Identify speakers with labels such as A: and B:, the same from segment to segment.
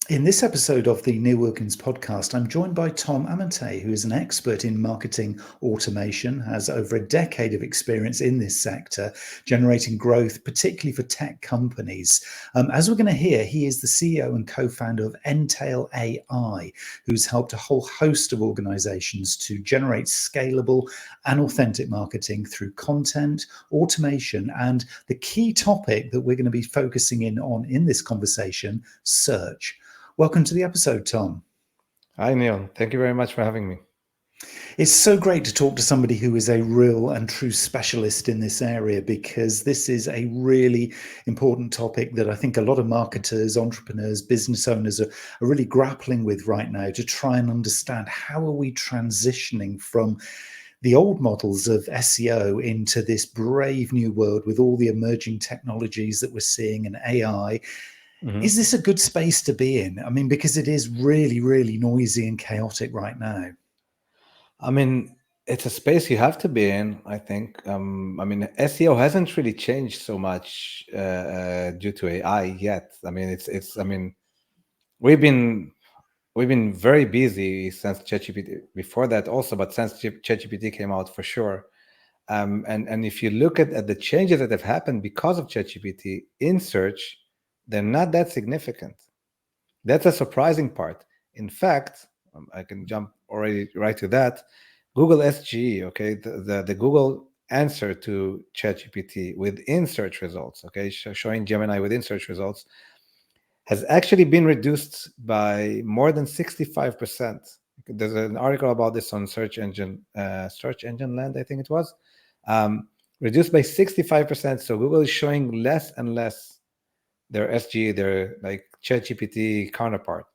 A: In this episode of the Neil Wilkins podcast, I'm joined by Tom Amitay, who is an expert in marketing automation, has over a decade of experience in this sector, generating growth, particularly for tech companies. As we're going to hear, he is the CEO and co-founder of Entail AI, who's helped a whole host of organizations to generate scalable and authentic marketing through content, automation, and the key topic that we're going to be focusing in on in this conversation, search. Welcome to the episode, Tom.
B: Hi, Neil. Thank you very much for having me.
A: It's so great to talk to somebody who is a real and true specialist in this area, because this is a really important topic that I think a lot of marketers, entrepreneurs, business owners are really grappling with right now, to try and understand how are we transitioning from the old models of SEO into this brave new world with all the emerging technologies that we're seeing and AI. Is this a good space to be in? I mean, because it is really, really noisy and chaotic right now.
B: I mean, it's a space you have to be in, I think. SEO hasn't really changed so much due to AI yet. I mean, we've been we've been very busy since ChatGPT. Before that, also, but since ChatGPT came out, for sure. And if you look at the changes that have happened because of ChatGPT in search, they're not that significant. That's a surprising part. In fact, I can jump already right to that. Google SGE, okay, the Google answer to ChatGPT within search results, okay, showing Gemini within search results, has actually been reduced by more than 65%. There's an article about this on Search Engine Land, I think it was, reduced by 65%. So Google is showing less and less their SG, their like ChatGPT counterpart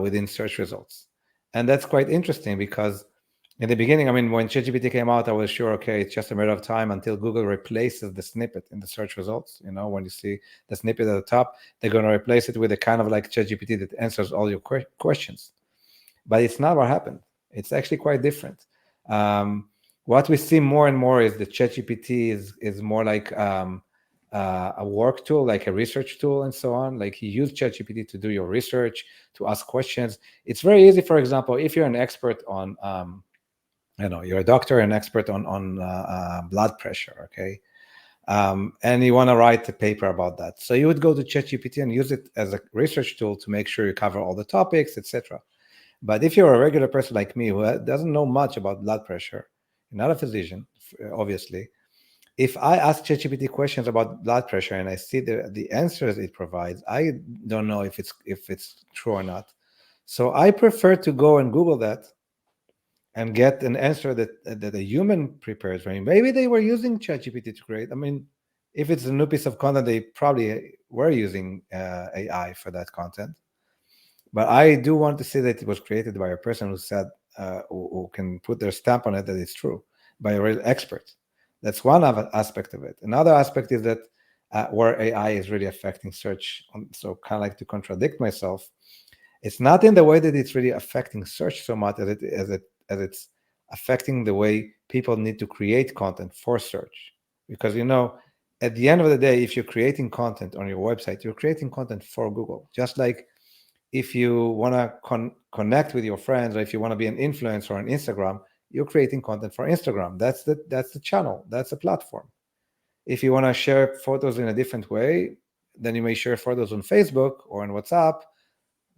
B: within search results. And that's quite interesting, because in the beginning, I mean, when ChatGPT came out, I was sure, okay, it's just a matter of time until Google replaces the snippet in the search results. You know, when you see the snippet at the top, they're going to replace it with a kind of like ChatGPT that answers all your questions. But it's not what happened. It's actually quite different. What we see more and more is that ChatGPT is more like a work tool, like a research tool, and so on. Like, you use ChatGPT to do your research, to ask questions. It's very easy. For example, if you're an expert on you're a doctor, an expert on blood pressure, okay, and you want to write a paper about that, so you would go to ChatGPT and use it as a research tool to make sure you cover all the topics, etc. But if you're a regular person like me who doesn't know much about blood pressure, you're not a physician, obviously. If I ask ChatGPT questions about blood pressure and I see the answers it provides, I don't know if it's true or not. So I prefer to go and Google that and get an answer that a human prepares for me. Maybe they were using ChatGPT to create. I mean, if it's a new piece of content, they probably were using AI for that content. But I do want to see that it was created by a person who said, who can put their stamp on it that it's true, by a real expert. That's one aspect of it. Another aspect is that where AI is really affecting search. So kind of like to contradict myself, it's not in the way that it's really affecting search so much as it's affecting the way people need to create content for search. Because, at the end of the day, if you're creating content on your website, you're creating content for Google. Just like if you want to connect with your friends, or if you want to be an influencer on Instagram, you're creating content for Instagram. That's the channel. That's the platform. If you want to share photos in a different way, then you may share photos on Facebook or on WhatsApp.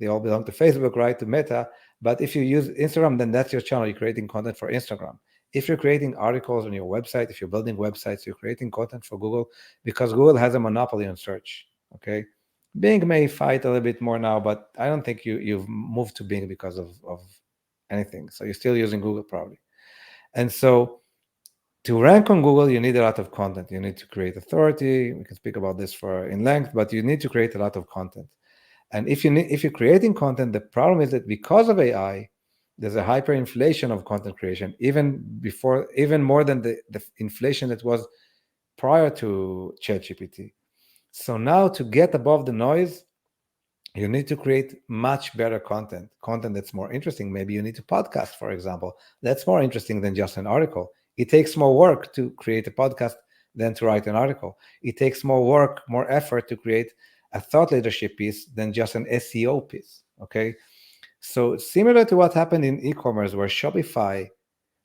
B: They all belong to Facebook, right? To Meta. But if you use Instagram, then that's your channel. You're creating content for Instagram. If you're creating articles on your website, if you're building websites, you're creating content for Google, because Google has a monopoly on search. Okay. Bing may fight a little bit more now, but I don't think you've moved to Bing because of anything. So you're still using Google probably. And so to rank on Google, you need a lot of content. You need to create authority. We can speak about this in length, but you need to create a lot of content. And if you're creating content, the problem is that because of AI, there's a hyperinflation of content creation, even more than the inflation that was prior to ChatGPT. So now, to get above the noise, you need to create much better content that's more interesting. Maybe you need to podcast, for example. That's more interesting than just an article. It takes more work to create a podcast than to write an article. It takes more work, more effort to create a thought leadership piece than just an SEO piece. Okay, so similar to what happened in e-commerce, where Shopify,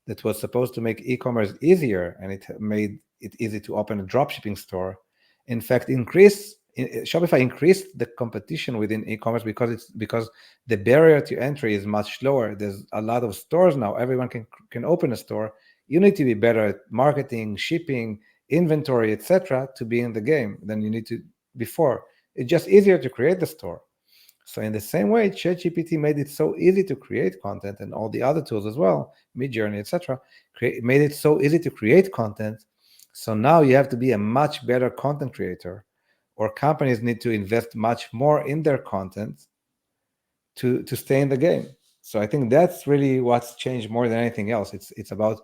B: that was supposed to make e-commerce easier, and it made it easy to open a dropshipping store, in fact Shopify increased the competition within e-commerce, because the barrier to entry is much lower. There's a lot of stores now. Everyone can open a store. You need to be better at marketing, shipping, inventory, etc., to be in the game than you need to before. It's just easier to create the store. So in the same way, ChatGPT made it so easy to create content, and all the other tools as well, Midjourney, etc., made it so easy to create content. So now you have to be a much better content creator, or companies need to invest much more in their content to stay in the game. So I think that's really what's changed more than anything else. It's about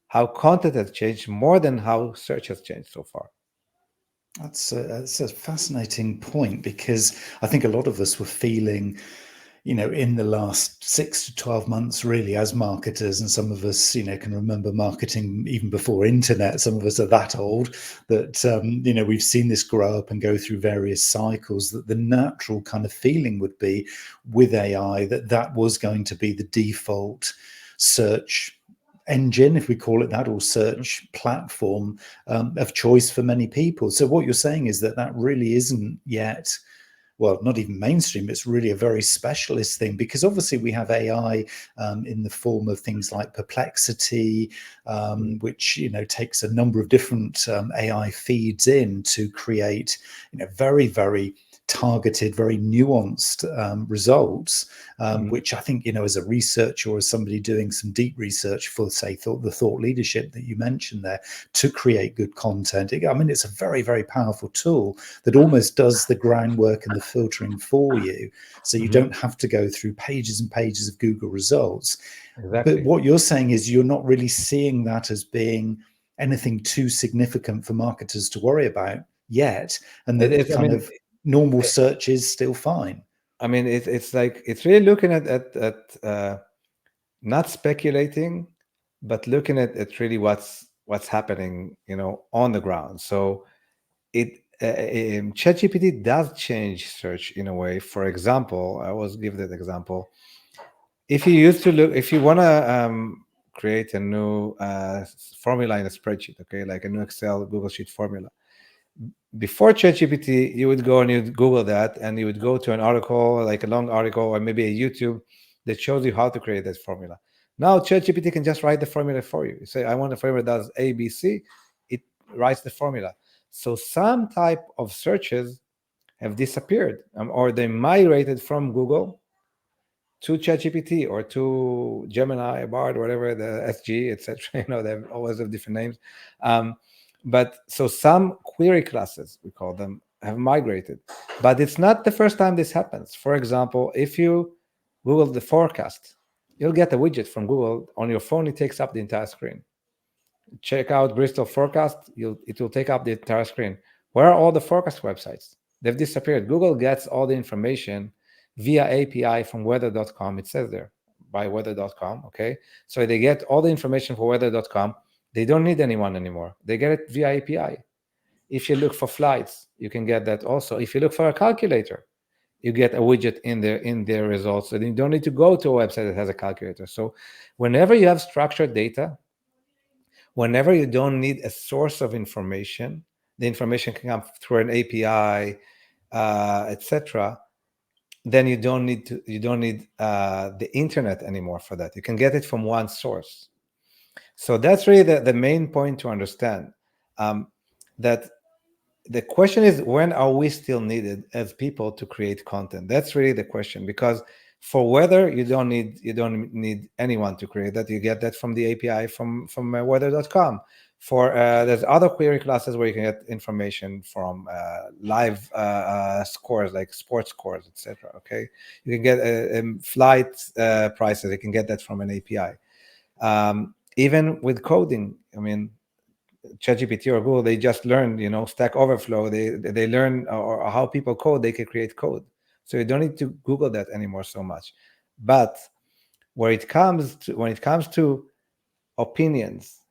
B: how content has changed more than how search has changed so far.
A: That's a fascinating point, because I think a lot of us were feeling, in the last 6 to 12 months, really, as marketers, and some of us, can remember marketing even before internet. Some of us are that old that, we've seen this grow up and go through various cycles, that the natural kind of feeling would be with AI that was going to be the default search engine, if we call it that, or search platform of choice for many people. So what you're saying is that really isn't yet, well, not even mainstream. It's really a very specialist thing, because obviously we have AI in the form of things like Perplexity, which takes a number of different AI feeds in to create very, very targeted, very nuanced results, which I think, as a researcher or as somebody doing some deep research for, say, the thought leadership that you mentioned there, to create good content. It's a very, very powerful tool that almost does the groundwork and the filtering for you. So you don't have to go through pages and pages of Google results.
B: Exactly.
A: But what you're saying is you're not really seeing that as being anything too significant for marketers to worry about yet, and that of normal search is still fine.
B: It's like, it's really looking at not speculating, but looking at really what's happening, on the ground. So ChatGPT does change search in a way. For example, I always give that example. If you want to create a new formula in a spreadsheet, okay, like a new Excel, Google Sheet formula, before ChatGPT, you would go and you'd Google that, and you would go to an article, like a long article, or maybe a YouTube that shows you how to create that formula. Now ChatGPT can just write the formula for you. You say, I want a formula that does A, B, C. It writes the formula. So some type of searches have disappeared, or they migrated from Google to ChatGPT or to Gemini, Bard, whatever, the SG, etc. They always have different names. But so some query classes, we call them, have migrated. But it's not the first time this happens. For example, if you Google the forecast, you'll get a widget from Google on your phone. It takes up the entire screen. Check out Bristol forecast. It will take up the entire screen. Where are all the forecast websites? They've disappeared. Google gets all the information via API from weather.com. It says there, by weather.com. Okay. So they get all the information for weather.com. They don't need anyone anymore. They get it via API. If you look for flights, you can get that also. If you look for a calculator, you get a widget in their results. So you don't need to go to a website that has a calculator. So whenever you have structured data, whenever you don't need a source of information, the information can come through an API, etc. Then you don't need the internet anymore for that. You can get it from one source. So that's really the main point to understand. That the question is, when are we still needed as people to create content? That's really the question, because for weather, you don't need anyone to create that. You get that from the API from weather.com. For there's other query classes where you can get information from live scores, like sports scores, etc. Okay, you can get flight prices. You can get that from an API. Even with coding, ChatGPT or Google, they just learned, Stack Overflow. They learn or how people code. They can create code, so you don't need to Google that anymore so much. But when it comes to opinions,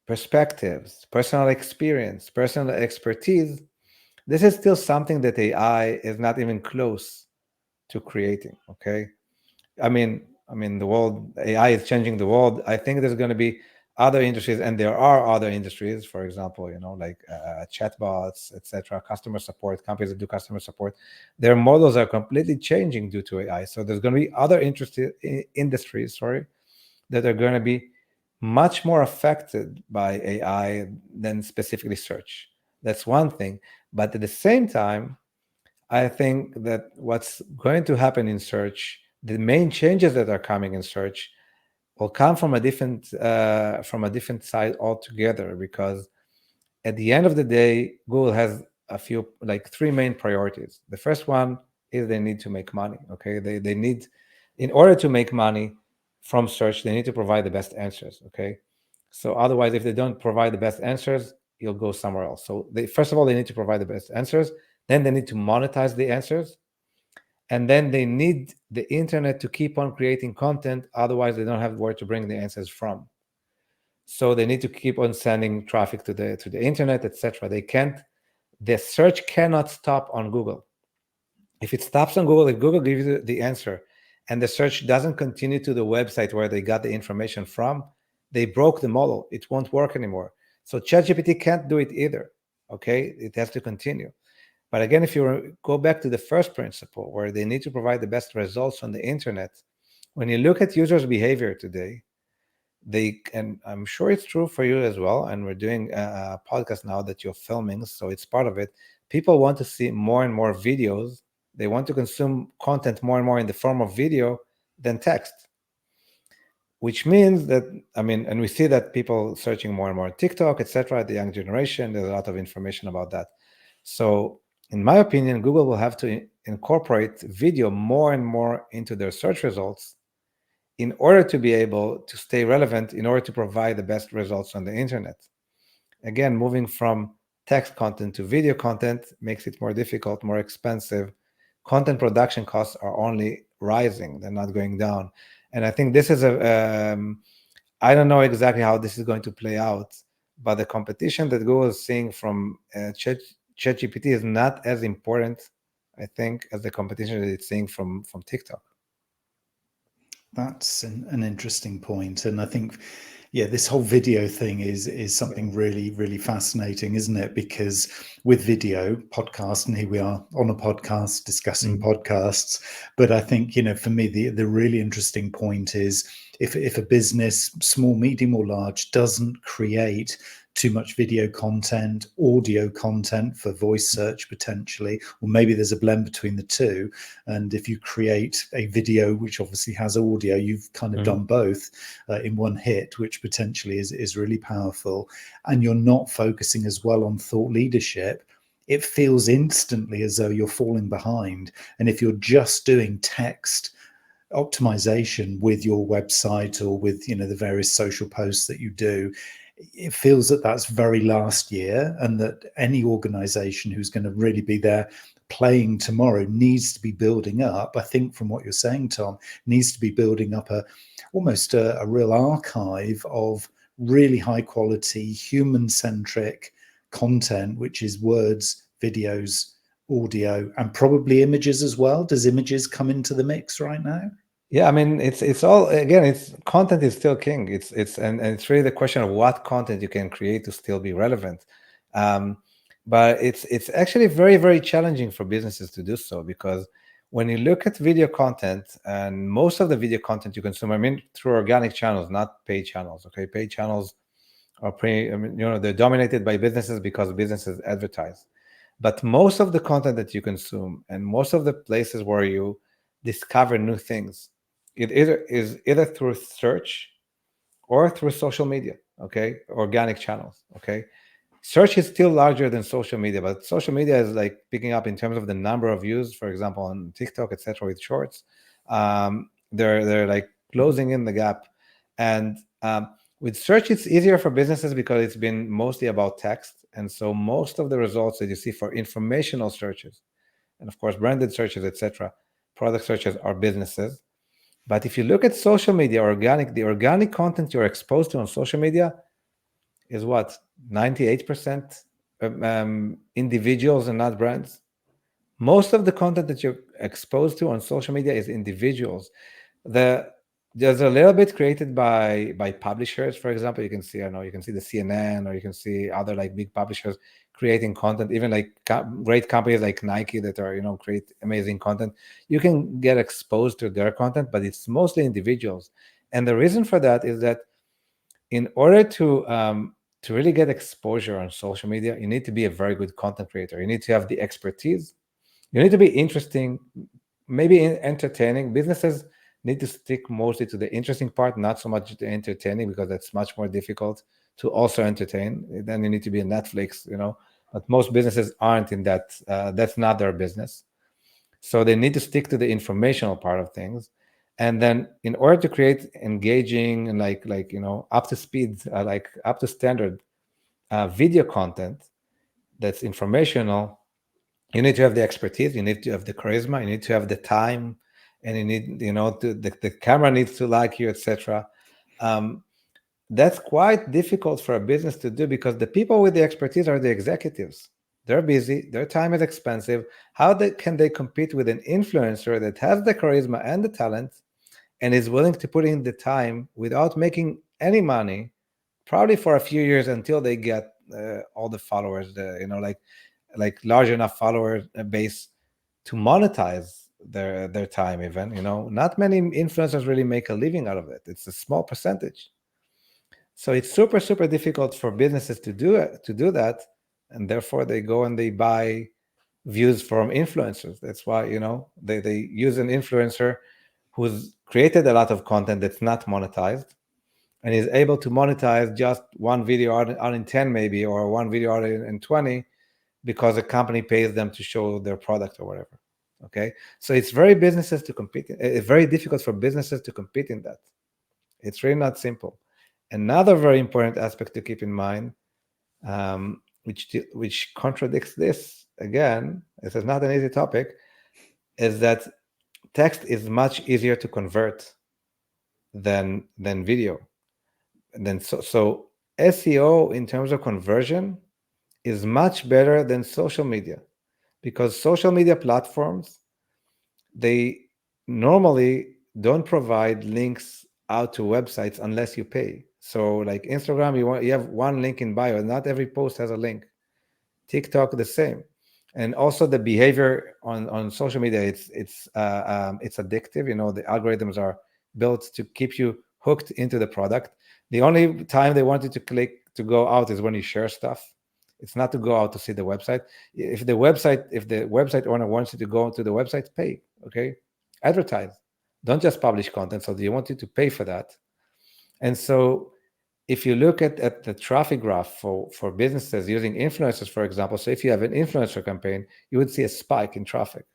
B: perspectives, personal experience, personal expertise, this is still something that AI is not even close to creating. Okay, I mean, the world, AI is changing the world. I think there's going to be other industries, and there are other industries. For example, like chatbots, etc., customer support companies that do customer support. Their models are completely changing due to AI. So there's going to be other industries, sorry, that are going to be much more affected by AI than specifically search. That's one thing. But at the same time, I think that what's going to happen in search, the main changes that are coming in search, will come from a different side altogether. Because at the end of the day, Google has a few, like three main priorities. The first one is they need to make money. Okay, they need, in order to make money from search, they need to provide the best answers. Okay, so otherwise, if they don't provide the best answers, you'll go somewhere else. So they, first of all, they need to provide the best answers. Then they need to monetize the answers, and then they need the internet to keep on creating content. Otherwise, they don't have where to bring the answers from. So they need to keep on sending traffic to the internet, etc. They can't. The search cannot stop on Google. If it stops on Google, if Google gives you the answer, and the search doesn't continue to the website where they got the information from, they broke the model. It won't work anymore. So ChatGPT can't do it either. Okay, it has to continue. But again, if you go back to the first principle, where they need to provide the best results on the internet, when you look at users' behavior today, and I'm sure it's true for you as well, and we're doing a podcast now that you're filming, so it's part of it. People want to see more and more videos. They want to consume content more and more in the form of video than text, which means that, I mean, and we see that people searching more and more on TikTok, etc., the young generation, there's a lot of information about that. So in my opinion, Google will have to incorporate video more and more into their search results in order to be able to stay relevant, in order to provide the best results on the internet. Again, moving from text content to video content makes it more difficult, more expensive. Content production costs are only rising, they're not going down. And I think this is I don't know exactly how this is going to play out, but the competition that Google is seeing from ChatGPT is not as important, I think, as the competition that it's seeing from TikTok.
A: That's an interesting point, and I think, yeah, this whole video thing is something really, really fascinating, isn't it? Because with video podcast, and here we are on a podcast discussing podcasts, but I think, for me, the really interesting point is if a business, small, medium, or large, doesn't create too much video content, audio content for voice search potentially, or maybe there's a blend between the two. And if you create a video which obviously has audio, you've kind of done both in one hit, which potentially is really powerful. And you're not focusing as well on thought leadership, it feels instantly as though you're falling behind. And if you're just doing text optimization with your website or with the various social posts that you do, it feels that that's very last year, and that any organization who's going to really be there playing tomorrow needs to be building up, I think from what you're saying, Tom, needs to be building up almost a real archive of really high quality human centric content, which is words, videos, audio, and probably images as well. Does images come into the mix right now?
B: Yeah, I mean, it's all, again, it's content is still king. And it's really the question of what content you can create to still be relevant. But it's actually very, very challenging for businesses to do so, because when you look at video content, and most of the video content you consume, I mean, through organic channels, not paid channels. Okay, paid channels are they're dominated by businesses because businesses advertise. But most of the content that you consume, and most of the places where you discover new things, it is either through search or through social media. Okay, organic channels. Okay, search is still larger than social media, but social media is like picking up in terms of the number of views, for example, on TikTok, etc., with shorts. They're like closing in the gap. And with search, it's easier for businesses because it's been mostly about text, and so most of the results that you see for informational searches, and of course branded searches, etc., product searches, are businesses. But if you look at social media, the organic content you're exposed to on social media is what, 98% individuals and not brands. Most of the content that you're exposed to on social media is individuals. The There's a little bit created by publishers. For example, you can see, I know, you can see the CNN, or you can see other like big publishers creating content, even like great companies like Nike that are, create amazing content. You can get exposed to their content, but it's mostly individuals. And the reason for that is that in order to really get exposure on social media, you need to be a very good content creator. You need to have the expertise. You need to be interesting, maybe entertaining. Businesses need to stick mostly to the interesting part, not so much the entertaining, because that's much more difficult to also entertain. Then you need to be a Netflix, but most businesses aren't in that. That's not their business. So they need to stick to the informational part of things. And then in order to create engaging and up to speed, like up to standard video content that's informational, you need to have the expertise, you need to have the charisma, you need to have the time, and you need, the camera needs to like you, etc. That's quite difficult for a business to do, because the people with the expertise are the executives. They're busy, their time is expensive. How can they compete with an influencer that has the charisma and the talent and is willing to put in the time without making any money, probably for a few years, until they get all the followers, like large enough follower base to monetize their time? Even, not many influencers really make a living out of it. It's a small percentage. So it's super, super difficult for businesses to do that, and therefore they go and they buy views from influencers. That's why, they use an influencer who's created a lot of content that's not monetized, and is able to monetize just one video out in 10 maybe, or one video out in 20, because a company pays them to show their product or whatever. Okay, so it's very difficult for businesses to compete in that. It's really not simple. Another very important aspect to keep in mind, which contradicts this, again, this is not an easy topic, is that text is much easier to convert than video. And then so SEO in terms of conversion is much better than social media, because social media platforms, they normally don't provide links out to websites unless you pay. So like Instagram, you have one link in bio. Not every post has a link. TikTok, the same. And also the behavior on social media, it's addictive. The algorithms are built to keep you hooked into the product. The only time they want you to click to go out is when you share stuff. It's not to go out to see the website. If the website owner wants you to go to the website, pay. Okay, advertise. Don't just publish content. So they want you to pay for that. And so if you look at the traffic graph for businesses using influencers, for example, so if you have an influencer campaign, you would see a spike in traffic.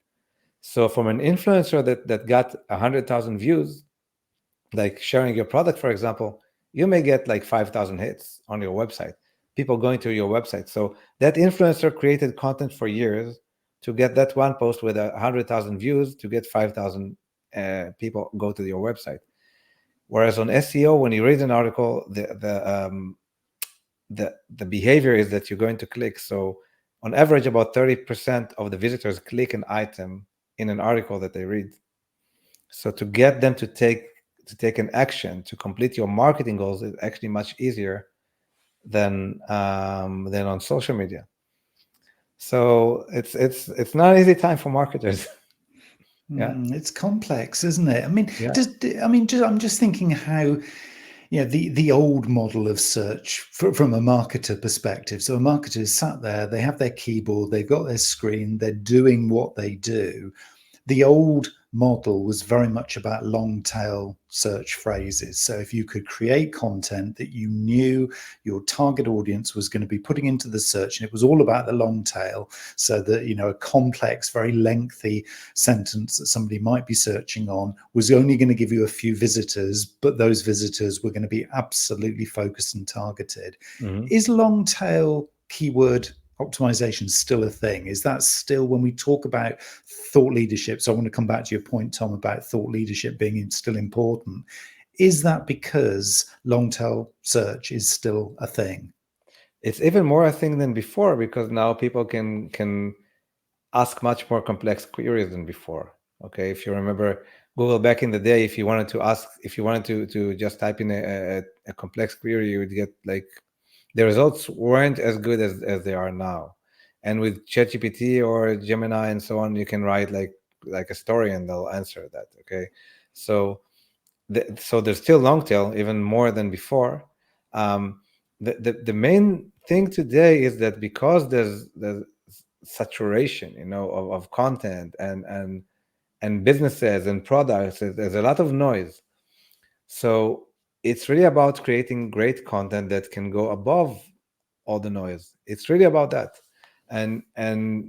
B: So from an influencer that got 100,000 views, like sharing your product, for example, you may get like 5,000 hits on your website, people going to your website. So that influencer created content for years to get that one post with 100,000 views to get 5,000 people go to your website. Whereas on SEO, when you read an article, the behavior is that you're going to click. So on average, about 30% of the visitors click an item in an article that they read. So to get them to take an action, to complete your marketing goals, is actually much easier than on social media. So it's not an easy time for marketers. Yeah,
A: It's complex, isn't it? I mean,
B: yeah.
A: I'm just thinking how, the old model of search from a marketer perspective. So a marketer is sat there, they have their keyboard, they've got their screen, they're doing what they do. The old model was very much about long tail search phrases. So if you could create content that you knew your target audience was going to be putting into the search, and it was all about the long tail, so that, a complex, very lengthy sentence that somebody might be searching on was only going to give you a few visitors, but those visitors were going to be absolutely focused and targeted.
B: Mm-hmm.
A: Is long tail keyword optimization still a thing? Is that still, when we talk about thought leadership, so I want to come back to your point, Tom, about thought leadership being still important, is that because long tail search is still a thing?
B: It's even more a thing than before because now people can ask much more complex queries than before. Okay, if you remember Google back in the day, if you wanted to ask, if you wanted to just type in a complex query, you would get like the results weren't as good as they are now. And with ChatGPT or Gemini and so on, you can write like a story and they'll answer that. Okay, so so there's still long tail, even more than before. Um, the main thing today is that because there's saturation, of content and businesses and products, there's a lot of noise. So it's really about creating great content that can go above all the noise. It's really about that. And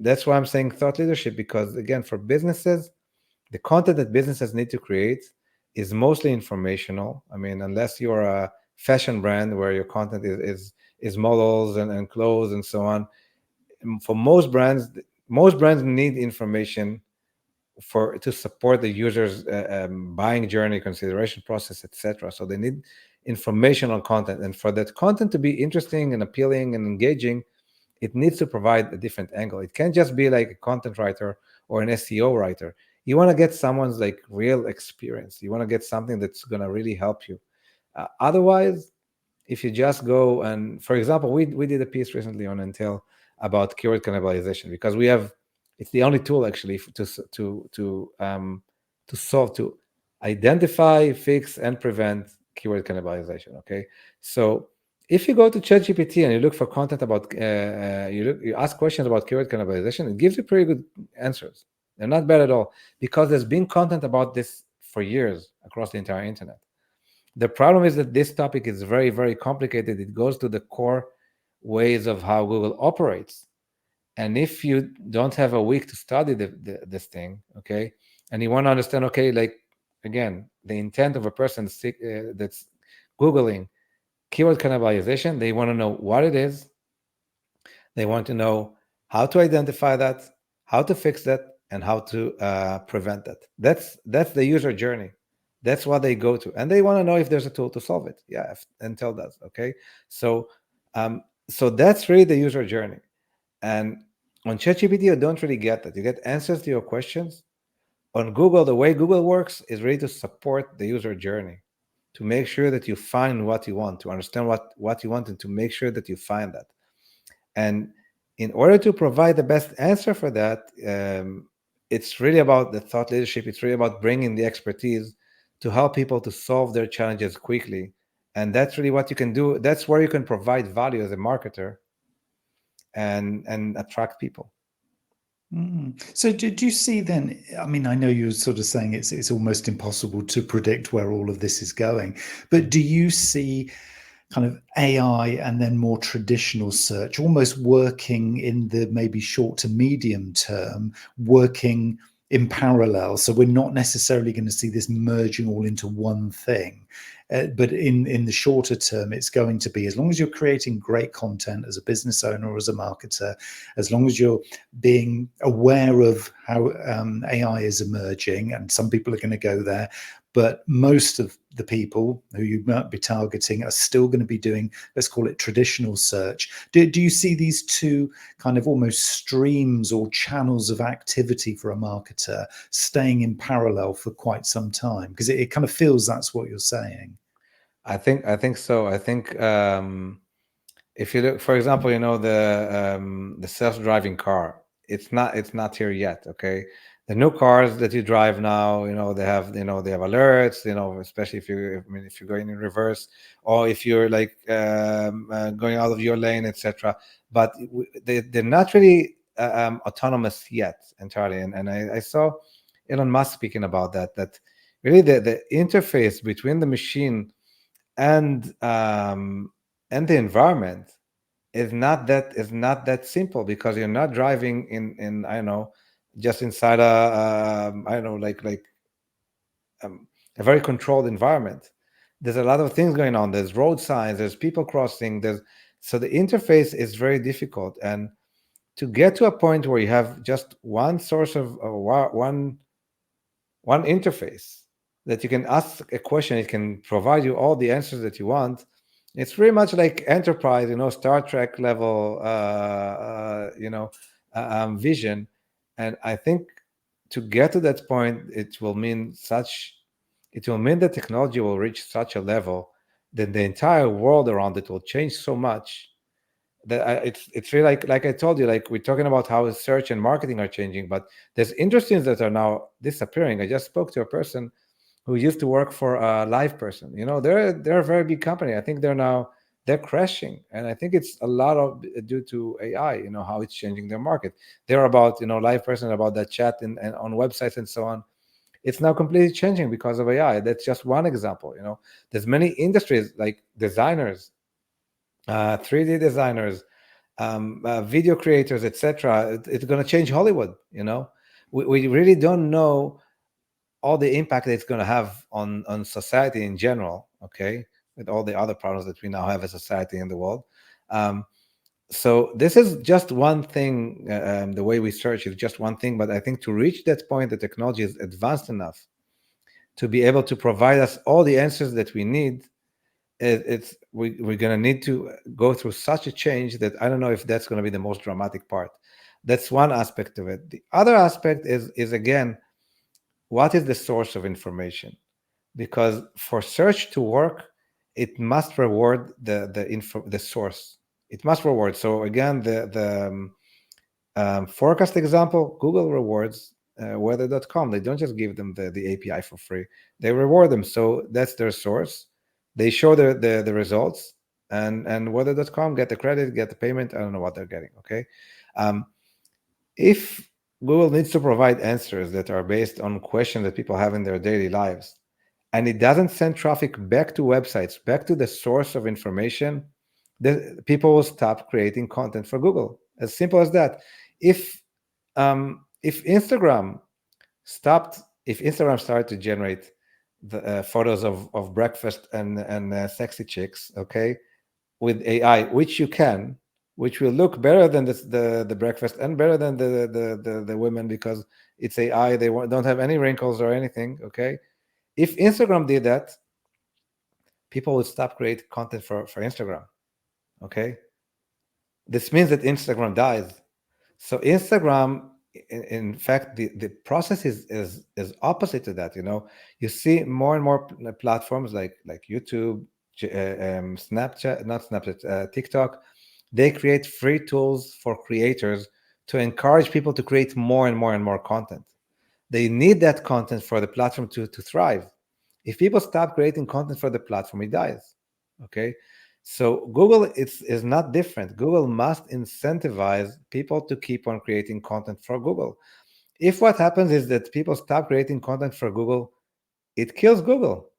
B: that's why I'm saying thought leadership, because again, for businesses, the content that businesses need to create is mostly informational. I mean, unless you're a fashion brand where your content is models and clothes and so on. For most brands need information for to support the user's buying journey, consideration process, etc. So they need informational content, and for that content to be interesting and appealing and engaging, it needs to provide a different angle. It can't just be like a content writer or an SEO writer. You want to get someone's like real experience. You want to get something that's going to really help you. Otherwise, if you just go and, for example, we did a piece recently on Entail about keyword cannibalization, because we have, it's the only tool actually to solve, to identify, fix, and prevent keyword cannibalization. Okay, so if you go to ChatGPT and you look for content about, you ask questions about keyword cannibalization, it gives you pretty good answers. They're not bad at all, because there's been content about this for years across the entire internet. The problem is that this topic is very, very complicated. It goes to the core ways of how Google operates. And if you don't have a week to study this thing, okay, and you want to understand, okay, like, again, the intent of a person that's Googling keyword cannibalization, they want to know what it is. They want to know how to identify that, how to fix that, and how to prevent that. That's the user journey. That's what they go to, and they want to know if there's a tool to solve it. Yeah, Intel does. Okay, so so that's really the user journey. And on ChatGPT, you don't really get that. You get answers to your questions. On Google, the way Google works is really to support the user journey, to make sure that you find what you want, to understand what you want, and to make sure that you find that. And in order to provide the best answer for that, it's really about the thought leadership. It's really about bringing the expertise to help people to solve their challenges quickly. And that's really what you can do. That's where you can provide value as a marketer and attract people.
A: So do you see then, I mean, I know you're sort of saying it's almost impossible to predict where all of this is going, but do you see kind of AI and then more traditional search almost working in the maybe short to medium term, working in parallel? So we're not necessarily going to see this merging all into one thing. But in the shorter term, it's going to be, as long as you're creating great content as a business owner or as a marketer, as long as you're being aware of how AI is emerging, and some people are going to go there, but most of the people who you might be targeting are still going to be doing, let's call it traditional search. Do you see these two kind of almost streams or channels of activity for a marketer staying in parallel for quite some time? Because it kind of feels that's what you're saying.
B: I think so. I think if you look, for example, the self-driving car, it's not here yet. Okay, the new cars that you drive now, they have alerts, especially if you're going in reverse, or if you're like going out of your lane, etc. But they're not really autonomous yet entirely. And I saw Elon Musk speaking about that really the interface between the machine and the environment is not that simple, because you're not driving in I don't know, just inside a I don't know, like um, a very controlled environment. There's a lot of things going on. There's road signs, there's people crossing, so the interface is very difficult. And to get to a point where you have just one source of one interface that you can ask a question, it can provide you all the answers that you want. It's very much like enterprise, Star Trek level, vision. And I think to get to that point, it will mean that technology will reach such a level that the entire world around it will change so much that it's really like I told you, like we're talking about how search and marketing are changing, but there's industries that are now disappearing. I just spoke to a person who used to work for a live person. They're a very big company. I think they're crashing, and I think it's a lot of due to AI. How it's changing their market. They're about live person, about that chat and on websites and so on. It's now completely changing because of AI. That's just one example. There's many industries like designers, 3D designers, video creators, etc. It's going to change Hollywood. We really don't know all the impact that it's going to have on society in general. Okay, with all the other problems that we now have as society in the world. Um, so this is just one thing. The way we search is just one thing, but I think to reach that point, the technology is advanced enough to be able to provide us all the answers that we need. We're going to need to go through such a change that I don't know if that's going to be the most dramatic part. That's one aspect of it. The other aspect is again, what is the source of information? Because for search to work, it must reward the source. It must reward. So again, the forecast example, Google rewards weather.com. They don't just give them the API for free. They reward them. So that's their source. They show the results, and weather.com get the credit, get the payment. I don't know what they're getting. Okay. Um, if Google needs to provide answers that are based on questions that people have in their daily lives, and it doesn't send traffic back to websites, back to the source of information, the people will stop creating content for Google. As simple as that. If if Instagram started to generate the photos of breakfast and sexy chicks, okay, with AI, which you can, which will look better than the breakfast and better than the women because it's AI. They don't have any wrinkles or anything. Okay, if Instagram did that, people would stop creating content for Instagram. Okay, this means that Instagram dies. So Instagram, in fact, the process is opposite to that. You see more and more platforms like YouTube, Snapchat, not Snapchat, TikTok. They create free tools for creators to encourage people to create more and more and more content. They need that content for the platform to thrive. If people stop creating content for the platform, it dies. Okay. So Google is not different. Google must incentivize people to keep on creating content for Google. If what happens is that people stop creating content for Google, it kills Google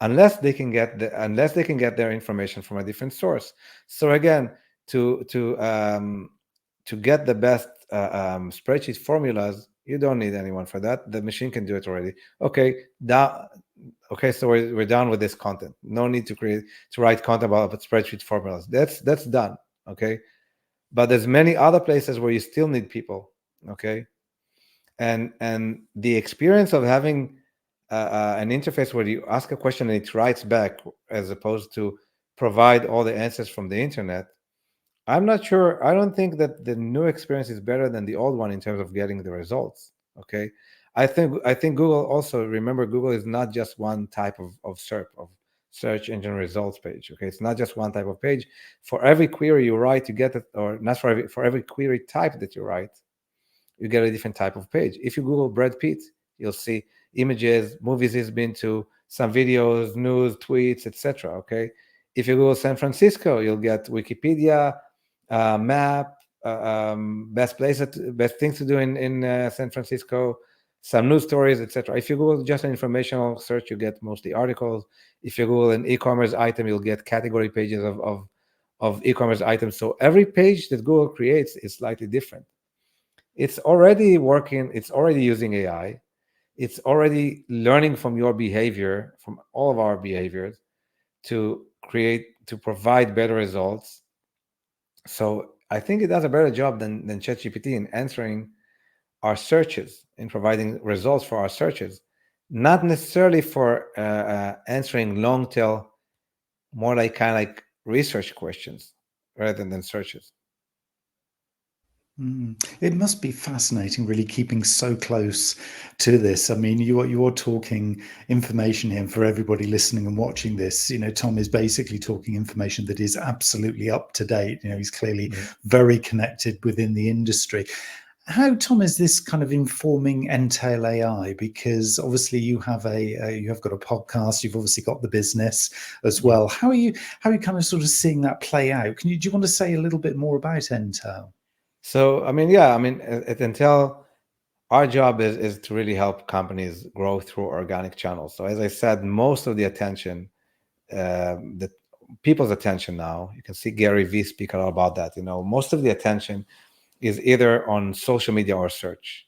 B: unless they can get their information from a different source. So again, to get the best spreadsheet formulas, you don't need anyone for that. The machine can do it already. Okay, okay, so we're done with this content. No need to write content about spreadsheet formulas. That's done. Okay, but there's many other places where you still need people. Okay, and the experience of having an interface where you ask a question and it writes back, as opposed to provide all the answers from the internet. I'm not sure. I don't think that the new experience is better than the old one in terms of getting the results. Okay, I think Google also, remember, Google is not just one type of search engine results page. Okay, it's not just one type of page. For every query you write, you get it, or not for every query type that you write, you get a different type of page. If you Google Brad Pitt, you'll see images, movies he's been to, some videos, news, tweets, etc. Okay. If you Google San Francisco, you'll get Wikipedia, map, best things to do in San Francisco, some news stories, etc. If you Google just an informational search, you get mostly articles. If you Google an e-commerce item, you'll get category pages of e-commerce items. So every page that Google creates is slightly different. It's already working. It's already using AI. It's already learning from your behavior, from all of our behaviors, to provide better results. So I think it does a better job than ChatGPT in answering our searches, in providing results for our searches, not necessarily for answering long tail more like kind of like research questions rather than searches.
A: It must be fascinating, really keeping so close to this. I mean, you're talking information here, and for everybody listening and watching this, Tom is basically talking information that is absolutely up to date. He's clearly
B: Mhm.
A: very connected within the industry. How, Tom, is this kind of informing Entail AI? Because obviously you have got a podcast, you've obviously got the business as
B: Mhm.
A: well. How are you kind of sort of seeing that play out? Do you want to say a little bit more about Entail?
B: So, I mean, yeah, I mean, at Intel, our job is to really help companies grow through organic channels. So, as I said, most of the attention, the people's attention now, you can see Gary Vee speak a lot about that. Most of the attention is either on social media or search,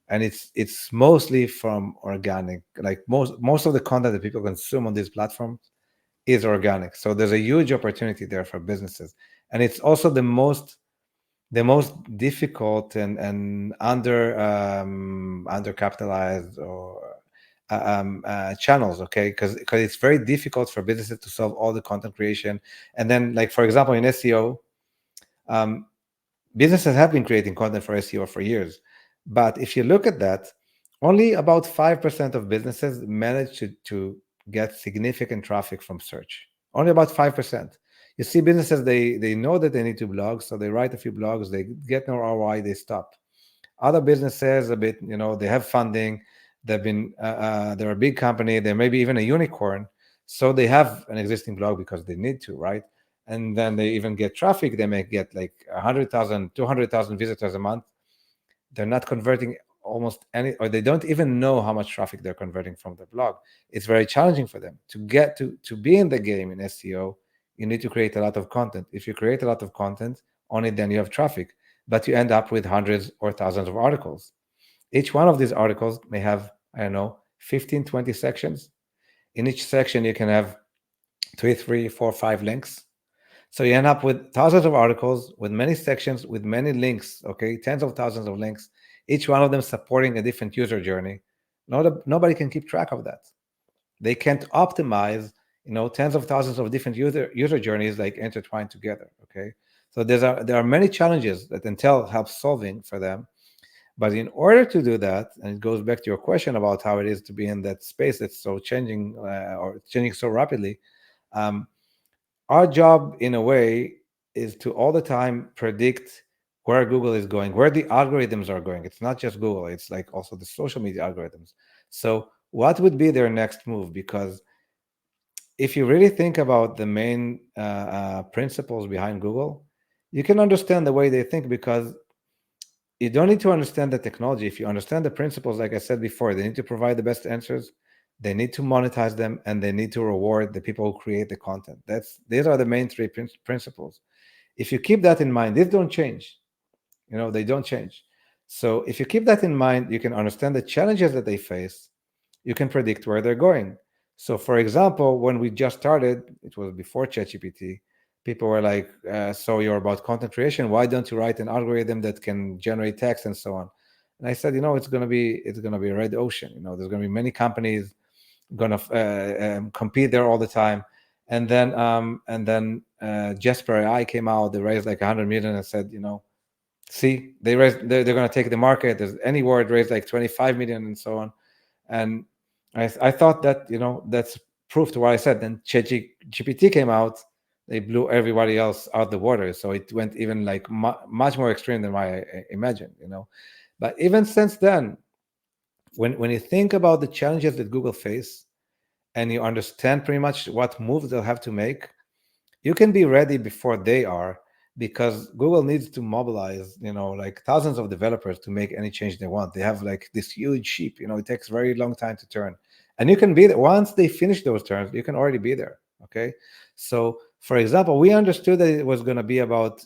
B: and it's mostly from organic. Like most of the content that people consume on these platforms is organic. So there's a huge opportunity there for businesses, and it's also the most difficult and undercapitalized or channels, okay, because it's very difficult for businesses to solve all the content creation. And then, like, for example, in SEO, um, businesses have been creating content for SEO for years, but if you look at that, only about 5% of businesses manage to get significant traffic from search. Only about 5%. You see businesses, they know that they need to blog, so they write a few blogs, they get no ROI, they stop. Other businesses, a bit, they have funding, they're a big company, they're maybe even a unicorn, so they have an existing blog because they need to, right? And then they even get traffic. They may get like 100,000, 200,000 visitors a month. They're not converting almost any, or they don't even know how much traffic they're converting from their blog. It's very challenging for them to get to be in the game in SEO. You need to create a lot of content. If you create a lot of content, only then you have traffic, but you end up with hundreds or thousands of articles. Each one of these articles may have, I don't know, 15, 20 sections. In each section, you can have two, three, four, five links. So you end up with thousands of articles with many sections, with many links, okay, tens of thousands of links, each one of them supporting a different user journey. Nobody can keep track of that. They can't optimize, tens of thousands of different user journeys like intertwined together, okay? So there are many challenges that Intel helps solving for them. But in order to do that, and it goes back to your question about how it is to be in that space that's so changing or changing so rapidly, um, our job in a way is to all the time predict where Google is going, where the algorithms are going. It's not just Google, it's like also the social media algorithms. So what would be their next move? Because if you really think about the main principles behind Google, you can understand the way they think, because you don't need to understand the technology. If you understand the principles, like I said before, they need to provide the best answers, they need to monetize them, and they need to reward the people who create the content. These are the main three principles. If you keep that in mind, these don't change. They don't change. So if you keep that in mind, you can understand the challenges that they face, you can predict where they're going. So, for example, when we just started, it was before ChatGPT, people were like, so you're about content creation, why don't you write an algorithm that can generate text and so on? And I said, it's gonna be a red ocean. There's gonna be many companies gonna compete there all the time. And then Jasper AI came out. They raised like 100 million and said, see, they're going to take the market. There's any word raised like 25 million and so on. And I thought that, that's proof to what I said. Then ChatGPT came out, they blew everybody else out the water. So it went even like much more extreme than I imagined. But even since then, when you think about the challenges that Google face, and you understand pretty much what moves they'll have to make, you can be ready before they are, because Google needs to mobilize, like thousands of developers to make any change they want. They have like this huge sheep, it takes a very long time to turn. And you can be there once they finish those turns, you can already be there. Okay. So, for example, we understood that it was going to be about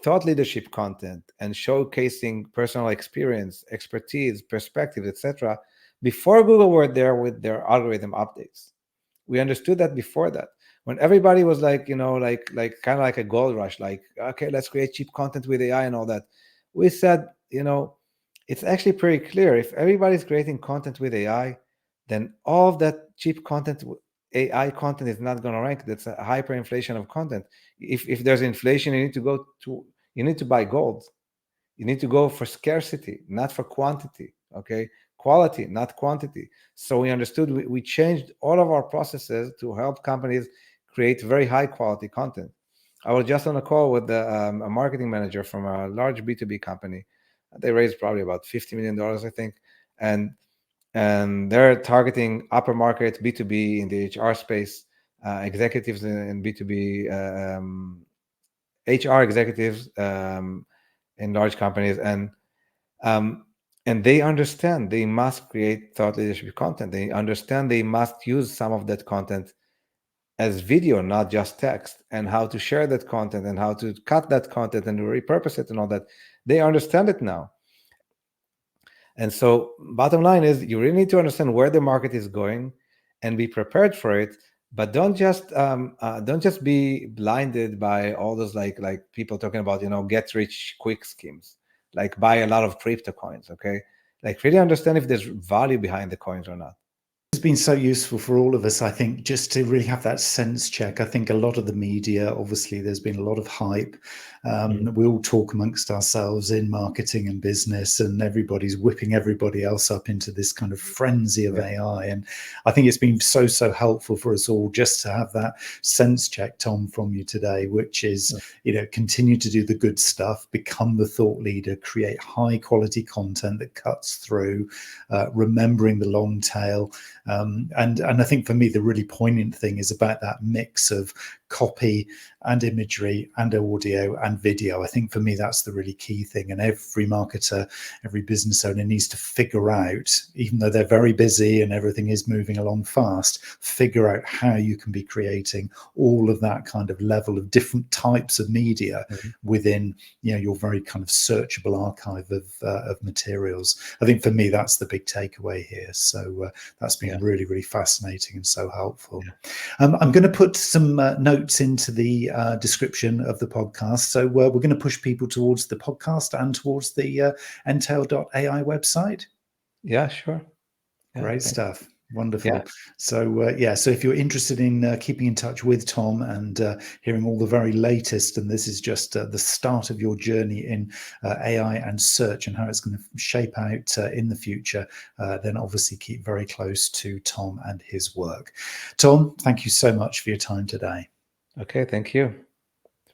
B: thought leadership content and showcasing personal experience, expertise, perspective, etc., before Google were there with their algorithm updates. We understood that before that, when everybody was like, like kind of like a gold rush, like, okay, let's create cheap content with AI and all that. We said, it's actually pretty clear. If everybody's creating content with AI, then all of that cheap content AI content is not going to rank. That's a hyperinflation of content. If there's inflation, you need to buy gold. You need to go for scarcity, not for quantity. Okay, quality, not quantity. So we understood. We changed all of our processes to help companies create very high quality content. I was just on a call with a marketing manager from a large B2B company. They raised probably about $50 million, I think, and they're targeting upper market B2B in the HR space, executives in B2B, HR executives in large companies, and they understand they must create thought leadership content. They understand they must use some of that content as video, not just text, and how to share that content and how to cut that content and repurpose it and all that. They understand it now. And so bottom line is you really need to understand where the market is going and be prepared for it. But don't just be blinded by all those like people talking about, get rich quick schemes, like buy a lot of crypto coins. Okay, like really understand if there's value behind the coins or not.
A: It's been so useful for all of us, I think, just to really have that sense check. I think a lot of the media, obviously, there's been a lot of hype. We all talk amongst ourselves in marketing and business, and everybody's whipping everybody else up into this kind of frenzy of AI. And I think it's been so helpful for us all just to have that sense check, Tom, from you today, which is, continue to do the good stuff, become the thought leader, create high quality content that cuts through, remembering the long tail. And I think for me, the really poignant thing is about that mix of copy and imagery and audio and video. I think for me, that's the really key thing. And every marketer, every business owner needs to figure out, even though they're very busy and everything is moving along fast, figure out how you can be creating all of that kind of level of different types of media within, your very kind of searchable archive of materials. I think for me, that's the big takeaway here. So that's been really fascinating and so helpful. I'm going to put some notes into the description of the podcast. So we're going to push people towards the podcast and towards the Entail AI website.
B: Yeah, sure. Yeah,
A: great stuff. Wonderful.
B: Yeah.
A: So if you're interested in keeping in touch with Tom and hearing all the very latest, and this is just the start of your journey in AI and search and how it's going to shape out in the future, then obviously keep very close to Tom and his work. Tom, thank you so much for your time today.
B: Okay, thank you.